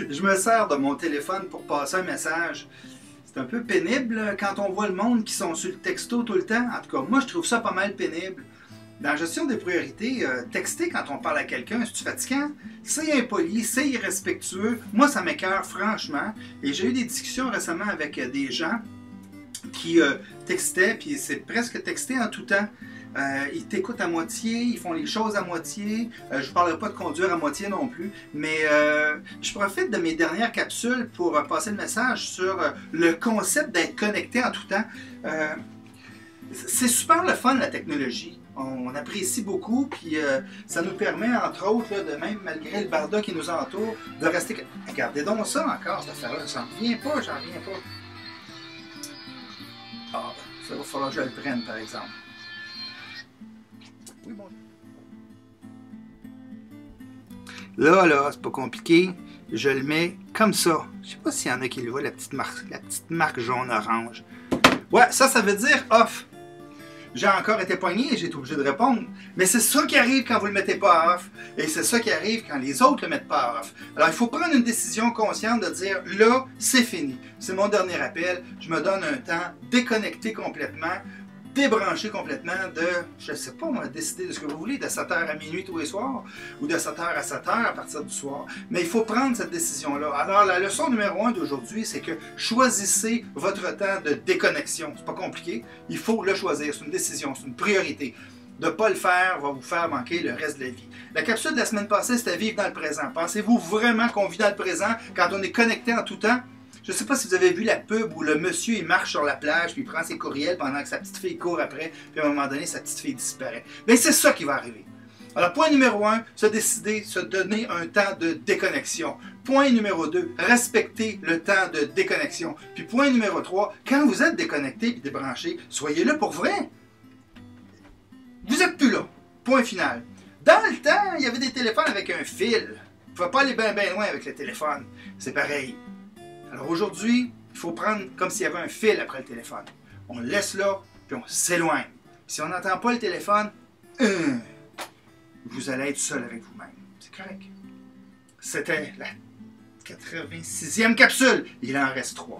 je me sers de mon téléphone pour passer un message. C'est un peu pénible quand on voit le monde qui sont sur le texto tout le temps. En tout cas, moi, je trouve ça pas mal pénible. Dans la gestion des priorités, texter quand on parle à quelqu'un, c'est fatigant, c'est impoli, c'est irrespectueux. Moi, ça m'écoeure franchement. Et j'ai eu des discussions récemment avec des gens qui textaient, puis c'est presque texter en tout temps. Ils t'écoutent à moitié, ils font les choses à moitié. Je ne vous parlerai pas de conduire à moitié non plus, mais je profite de mes dernières capsules pour passer le message sur le concept d'être connecté en tout temps. C'est super le fun, la technologie. On apprécie beaucoup, puis ça nous permet, entre autres, là, de même, malgré le barda qui nous entoure, de rester... Regardez donc ça encore, cette affaire-là. J'en reviens pas, j'en reviens pas. Ah, ça va falloir que je le prenne, par exemple. Oui, bon. Là, c'est pas compliqué. Je le mets comme ça. Je sais pas s'il y en a qui le voient, la petite marque jaune-orange. Ouais, ça veut dire off. J'ai encore été poigné et j'ai été obligé de répondre. Mais c'est ça qui arrive quand vous ne le mettez pas à off. Et c'est ça qui arrive quand les autres ne le mettent pas à off. Alors, il faut prendre une décision consciente de dire, là, c'est fini. C'est mon dernier appel. Je me donne un temps déconnecté complètement, débranché complètement de, je ne sais pas, moi, décider de ce que vous voulez, de 7h à minuit tous les soirs, ou de 7h à 7h à partir du soir. Mais il faut prendre cette décision-là. Alors, la leçon numéro 1 d'aujourd'hui, c'est que choisissez votre temps de déconnexion. C'est pas compliqué. Il faut le choisir. C'est une décision, c'est une priorité. De ne pas le faire va vous faire manquer le reste de la vie. La capsule de la semaine passée, c'était vivre dans le présent. Pensez-vous vraiment qu'on vit dans le présent quand on est connecté en tout temps? Je ne sais pas si vous avez vu la pub où le monsieur il marche sur la plage puis il prend ses courriels pendant que sa petite fille court après, puis à un moment donné, sa petite fille disparaît. Bien, c'est ça qui va arriver. Alors, point numéro 1, se décider, se donner un temps de déconnexion. Point numéro 2, respecter le temps de déconnexion. Puis point numéro 3, quand vous êtes déconnecté et débranché, soyez là pour vrai. Vous n'êtes plus là. Point final. Dans le temps, il y avait des téléphones avec un fil. Vous ne pouvez pas aller bien loin avec le téléphone. C'est pareil. Alors aujourd'hui, il faut prendre comme s'il y avait un fil après le téléphone. On le laisse là, puis on s'éloigne. Si on n'entend pas le téléphone, vous allez être seul avec vous-même. C'est correct. C'était la 86e capsule. Il en reste 3.